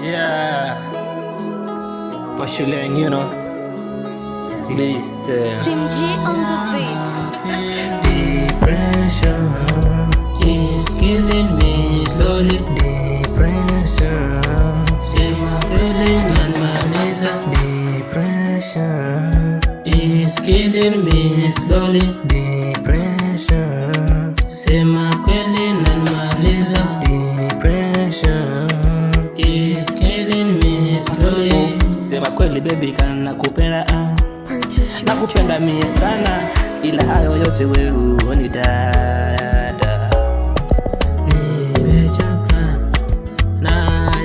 Yeah. Pashulang, you know. Listen. Simji on the beat. Depression is killing me slowly. Depression, sema kweli nanmaliza. Depression is killing me slowly. Depression, sema kweli nanmaliza. Depression is killing me slowly. Sema kweli baby, kana nakupenda nakupenda mie sana, ila hayo yote wewe huoni dada. Nimechoka na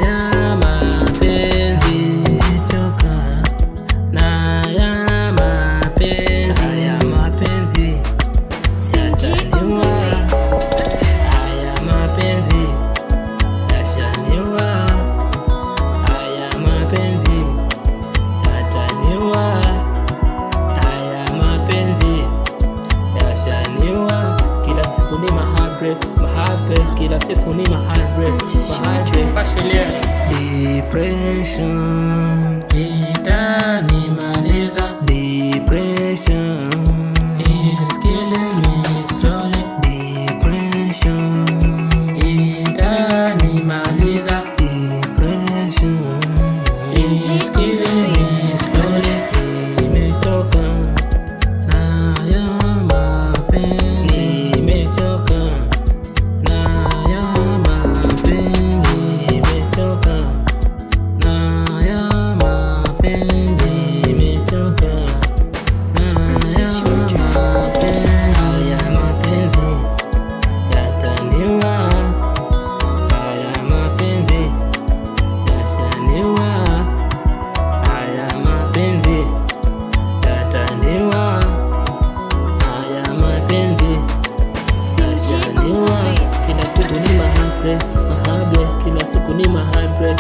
ya mapenzi, nimechoka na ya mapenzi. Haya mapenzi yataniua, haya mapenzi yashaniua, haya mapenzi yataniua. Kila siku ni mahabre, kila siku ni mahabre. Depression itanimaliza. Depression is killing me slowly. Depression itanimaliza. Depression is killing me slowly. Nimechoka na ya mapenzi, nimechoka na ya mapenzi, nimechoka na ya mapenzi, nimechoka na ya mapenzi. Haya mapenzi yataniua, haya mapenzi yashaniua, haya mapenzi yataniua, haya mapenzi yashaniua. Kila siku ni mahabre, kila siku ni mahabre.